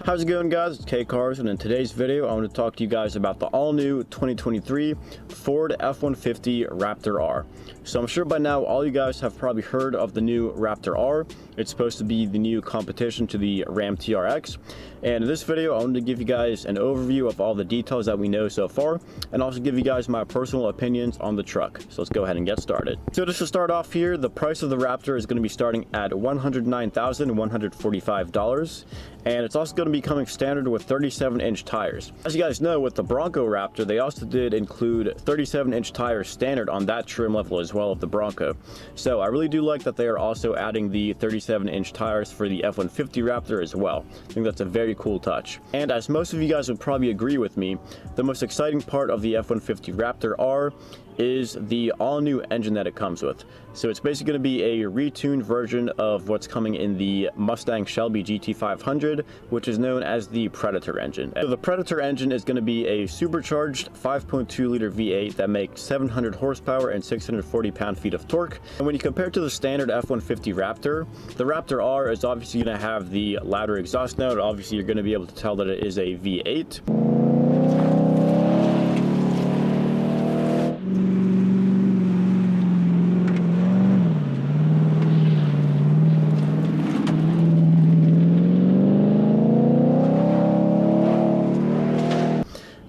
How's it going, guys? It's K Cars, and in today's video I want to talk to you guys about the all-new 2023 Ford F-150 Raptor R. So I'm sure by now all you guys have probably heard of the new Raptor R. It's supposed to be the new competition to the Ram TRX, and in this video I wanted to give you guys an overview of all the details that we know so far, and also give you guys my personal opinions on the truck. So let's go ahead and get started. So just to start off here, the price of the Raptor is going to be starting at $109,145, and it's also going to be coming standard with 37-inch tires. As you guys know, with the Bronco Raptor, they also did include 37-inch tires standard on that trim level as well of the Bronco. So I really do like that they are also adding the 37-inch tires for the F-150 Raptor as well. I think that's a very cool touch. And as most of you guys would probably agree with me, the most exciting part of the F-150 Raptor R is the all-new engine that it comes with. So it's basically going to be a retuned version of what's coming in the Mustang Shelby GT500, which is known as the Predator engine. So the Predator engine is going to be a supercharged 5.2 liter V8 that makes 700 horsepower and 640 pound-feet of torque. And when you compare it to the standard F-150 Raptor, the Raptor R is obviously going to have the louder exhaust note. Obviously you're going to be able to tell that it is a V8.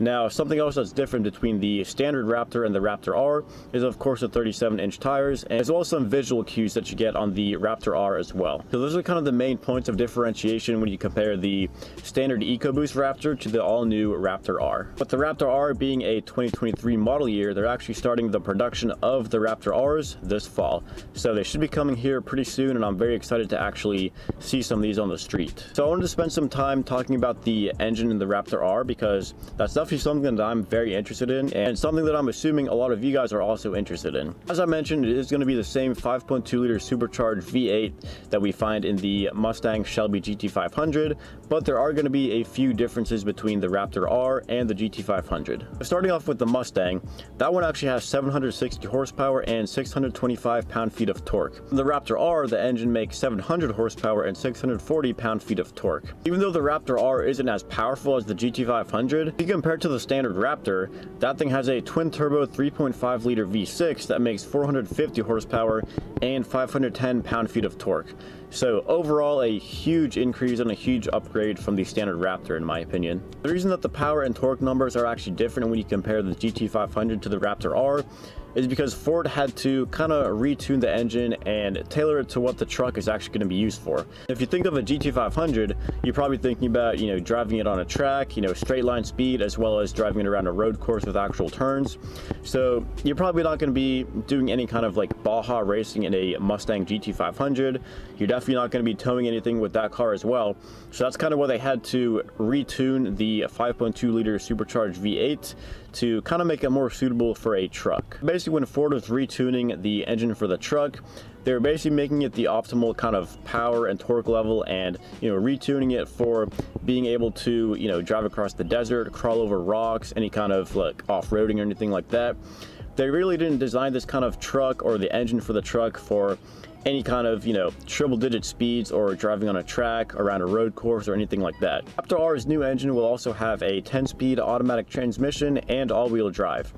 Now, something else that's different between the standard Raptor and the Raptor R is, of course, the 37-inch tires, and as well as some visual cues that you get on the Raptor R as well. So those are kind of the main points of differentiation when you compare the standard EcoBoost Raptor to the all-new Raptor R. With the Raptor R being a 2023 model year, they're actually starting the production of the Raptor Rs this fall. So they should be coming here pretty soon, and I'm very excited to actually see some of these on the street. So I wanted to spend some time talking about the engine in the Raptor R because that's definitely something that I'm very interested in, and something that I'm assuming a lot of you guys are also interested in. As I mentioned, it is going to be the same 5.2 liter supercharged V8 that we find in the Mustang Shelby GT500, but there are going to be a few differences between the Raptor R and the GT500. Starting off with the Mustang, that one actually has 760 horsepower and 625 pound-feet of torque. In the Raptor R, the engine makes 700 horsepower and 640 pound-feet of torque. Even though the Raptor R isn't as powerful as the GT500, if you compare it to the standard Raptor, that thing has a twin-turbo 3.5 liter V6 that makes 450 horsepower and 510 pound-feet of torque. So overall, a huge increase and a huge upgrade from the standard Raptor, in my opinion. The reason that the power and torque numbers are actually different when you compare the GT500 to the Raptor R is because Ford had to kind of retune the engine and tailor it to what the truck is actually going to be used for. If you think of a GT500, you're probably thinking about, driving it on a track, straight line speed, as well as driving it around a road course with actual turns. So you're probably not going to be doing any kind of like Baja racing in a Mustang GT500. You're definitely not going to be towing anything with that car as well. So that's kind of why they had to retune the 5.2 liter supercharged V8 to kind of make it more suitable for a truck. Basically, when Ford was retuning the engine for the truck, they were basically making it the optimal kind of power and torque level, and retuning it for being able to drive across the desert, crawl over rocks, any kind of like off-roading or anything like that. They really didn't design this kind of truck or the engine for the truck for any kind of triple-digit speeds or driving on a track around a road course or anything like that. Raptor R's new engine will also have a 10-speed automatic transmission and all-wheel drive,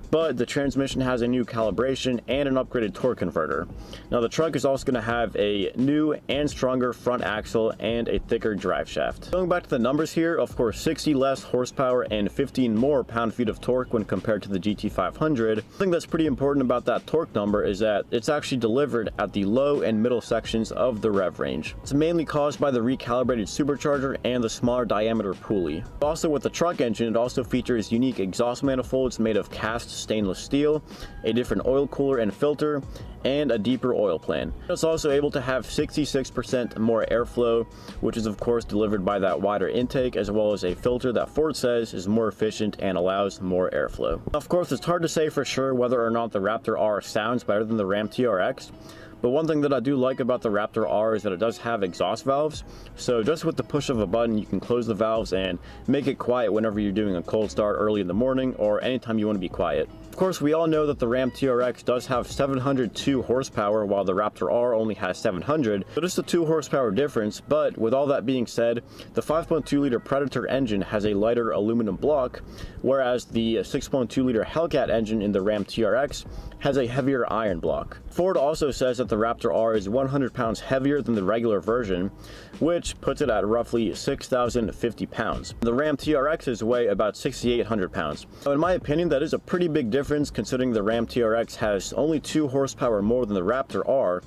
but the transmission has a new calibration and an upgraded torque converter. Now the truck is also going to have a new and stronger front axle and a thicker drive shaft. Going back to the numbers here, of course 60 less horsepower and 15 more pound-feet of torque when compared to the GT500. I think that's pretty important about that torque number is that it's actually delivered at the low and middle sections of the rev range. It's mainly caused by the recalibrated supercharger and the smaller diameter pulley. Also with the truck engine, it also features unique exhaust manifolds made of cast stainless steel, a different oil cooler and filter, and a deeper oil plan. It's also able to have 66% more airflow, which is of course delivered by that wider intake, as well as a filter that Ford says is more efficient and allows more airflow. Of course, it's hard to say for sure whether or not the Raptor R sounds better than the Ram TRX, But one thing that I do like about the Raptor R is that it does have exhaust valves. So just with the push of a button, you can close the valves and make it quiet whenever you're doing a cold start early in the morning or anytime you want to be quiet. Of course, we all know that the Ram TRX does have 702 horsepower while the Raptor R only has 700. So just a 2 horsepower difference, but with all that being said, the 5.2 liter Predator engine has a lighter aluminum block, whereas the 6.2 liter Hellcat engine in the Ram TRX has a heavier iron block. Ford also says that the Raptor R is 100 pounds heavier than the regular version, which puts it at roughly 6,050 pounds. The Ram TRXs weigh about 6,800 pounds. So in my opinion, that is a pretty big difference considering the Ram TRX has only 2 horsepower more than the Raptor R,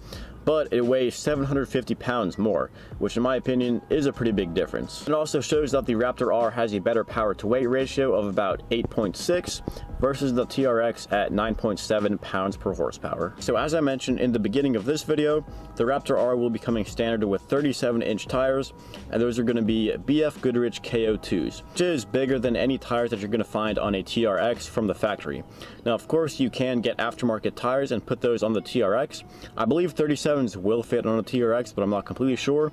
but it weighs 750 pounds more, which in my opinion is a pretty big difference. It also shows that the Raptor R has a better power to weight ratio of about 8.6 versus the TRX at 9.7 pounds per horsepower. So as I mentioned in the beginning of this video, the Raptor R will be coming standard with 37-inch tires, and those are going to be BF Goodrich KO2s, which is bigger than any tires that you're going to find on a TRX from the factory. Now, of course, you can get aftermarket tires and put those on the TRX. I believe 37s will fit on a TRX, but I'm not completely sure.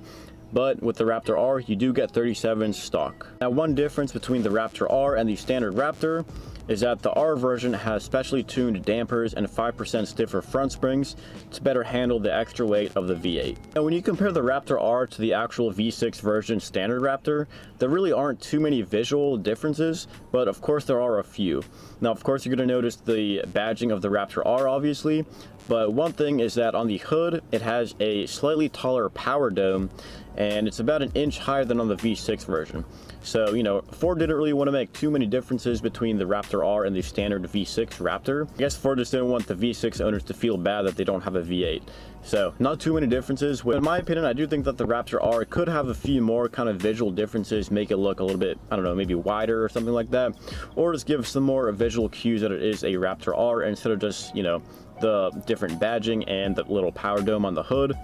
But with the Raptor R, you do get 37s stock. Now, one difference between the Raptor R and the standard Raptor is that the R version has specially tuned dampers and 5% stiffer front springs to better handle the extra weight of the V8. Now, when you compare the Raptor R to the actual V6 version standard Raptor, there really aren't too many visual differences, but of course there are a few. Now, of course, you're going to notice the badging of the Raptor R, obviously, but one thing is that on the hood, it has a slightly taller power dome, and it's about an inch higher than on the V6 version. So, you know, Ford didn't really want to make too many differences between the Raptor R and the standard V6 Raptor. I guess Ford just didn't want the V6 owners to feel bad that they don't have a V8. So, not too many differences. In my opinion, I do think that the Raptor R could have a few more kind of visual differences, make it look a little bit, I don't know, maybe wider or something like that. Or just give some more visual cues that it is a Raptor R instead of just, you know, the different badging and the little power dome on the hood.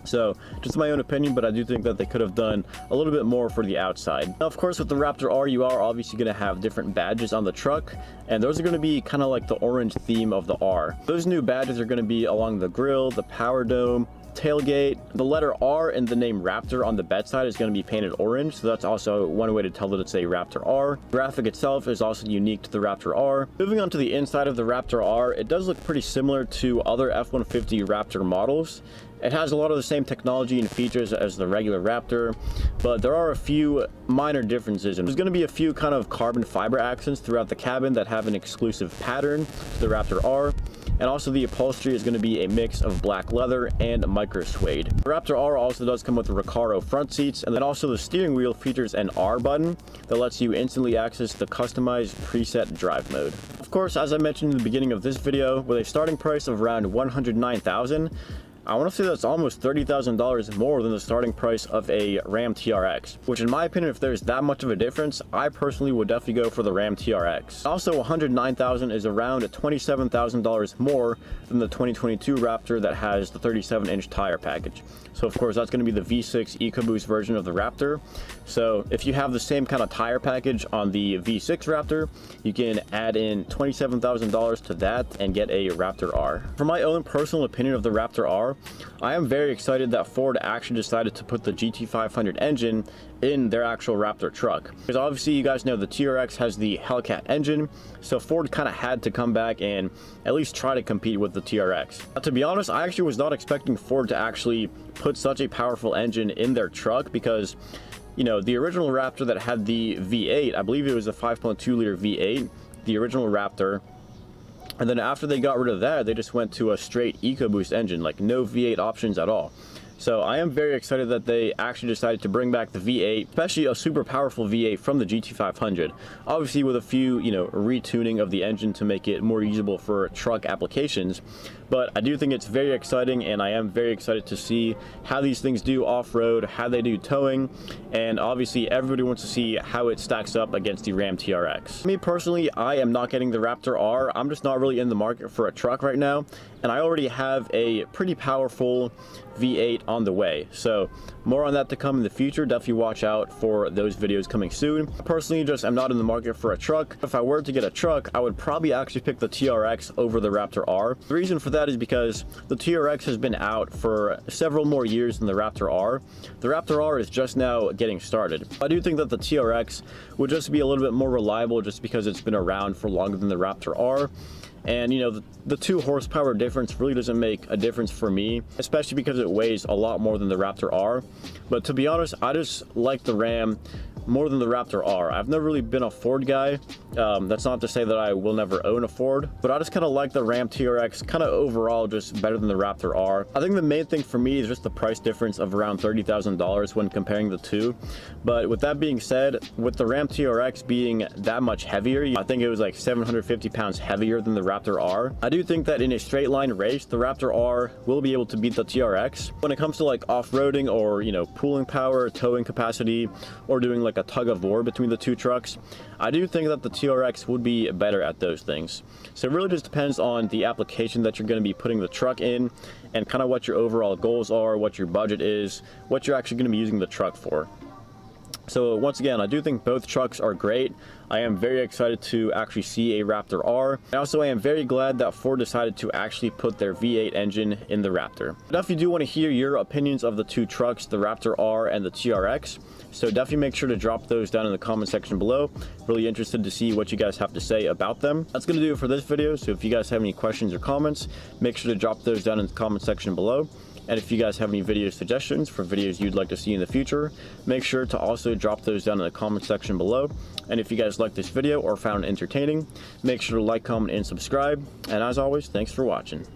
So, just my own opinion, but I do think that they could have done a little bit more for the outside. Now, of course, with the Raptor R, you are obviously going to have different badges on the truck, and those are going to be kind of like the orange theme of the R. Those new badges are going to be along the grille, the power dome, tailgate. The letter R in the name Raptor on the bedside is going to be painted orange, so that's also one way to tell that it's a Raptor R. The graphic itself is also unique to the Raptor R. Moving on to the inside of the Raptor R, it does look pretty similar to other F-150 Raptor models. It has a lot of the same technology and features as the regular Raptor, but there are a few minor differences, and there's going to be a few kind of carbon fiber accents throughout the cabin that have an exclusive pattern to the Raptor R. And also the upholstery is going to be a mix of black leather and micro suede. The Raptor R also does come with the Recaro front seats, and then also the steering wheel features an R button that lets you instantly access the customized preset drive mode. Of course, as I mentioned in the beginning of this video, with a starting price of around $109,000, I want to say that's almost $30,000 more than the starting price of a Ram TRX, which in my opinion, if there's that much of a difference, I personally would definitely go for the Ram TRX. Also, $109,000 is around $27,000 more than the 2022 Raptor that has the 37-inch tire package. So of course, that's going to be the V6 EcoBoost version of the Raptor. So if you have the same kind of tire package on the V6 Raptor, you can add in $27,000 to that and get a Raptor R. For my own personal opinion of the Raptor R, I am very excited that Ford actually decided to put the GT500 engine in their actual Raptor truck. Because obviously you guys know the TRX has the Hellcat engine, so Ford kind of had to come back and at least try to compete with the TRX. Now, to be honest, I actually was not expecting Ford to actually put such a powerful engine in their truck because, you know, the original Raptor that had the V8, I believe it was a 5.2 liter V8, the original Raptor. And then after they got rid of that, they just went to a straight EcoBoost engine, like no V8 options at all. So I am very excited that they actually decided to bring back the V8, especially a super powerful V8 from the GT500. Obviously with a few, you know, retuning of the engine to make it more usable for truck applications. But I do think it's very exciting, and I am very excited to see how these things do off-road, how they do towing, and obviously everybody wants to see how it stacks up against the Ram TRX. Me personally, I am not getting the Raptor R. I'm just not really in the market for a truck right now, and I already have a pretty powerful V8 on the way. So More on that to come in the future. Definitely watch out for those videos coming soon. Personally, I'm not in the market for a truck. If I were to get a truck, I would probably actually pick the TRX over the Raptor R. The reason for that is because the TRX has been out for several more years than the Raptor R. The Raptor R is just now getting started. I do think that the TRX would just be a little bit more reliable just because it's been around for longer than the Raptor R. And you know, the 2 horsepower difference really doesn't make a difference for me, especially because it weighs a lot more than the Raptor R. But to be honest, I just like the Ram more than the Raptor R. I've never really been a Ford guy. That's not to say that I will never own a Ford, but I just kind of like the Ram TRX kind of overall just better than the Raptor R. I think the main thing for me is just the price difference of around $30,000 when comparing the two. But with that being said, with the Ram TRX being that much heavier, I think it was like 750 pounds heavier than the Raptor R. I do think that in a straight line race, the Raptor R will be able to beat the TRX. When it comes to like off-roading or, you know, pulling power, towing capacity, or doing like a tug of war between the 2 trucks, I do think that the TRX would be better at those things. So it really just depends on the application that you're going to be putting the truck in, and kind of what your overall goals are, what your budget is, what you're actually going to be using the truck for. So once again, I do think both trucks are great. I am very excited to actually see a Raptor R. And also, I am very glad that Ford decided to actually put their V8 engine in the Raptor. But if you do want to hear your opinions of the 2 trucks, the Raptor R and the TRX, so definitely make sure to drop those down in the comment section below. Really interested to see what you guys have to say about them. That's going to do it for this video. So if you guys have any questions or comments, make sure to drop those down in the comment section below. And if you guys have any video suggestions for videos you'd like to see in the future, make sure to also drop those down in the comment section below. And if you guys liked this video or found it entertaining, make sure to like, comment, and subscribe. And as always, thanks for watching.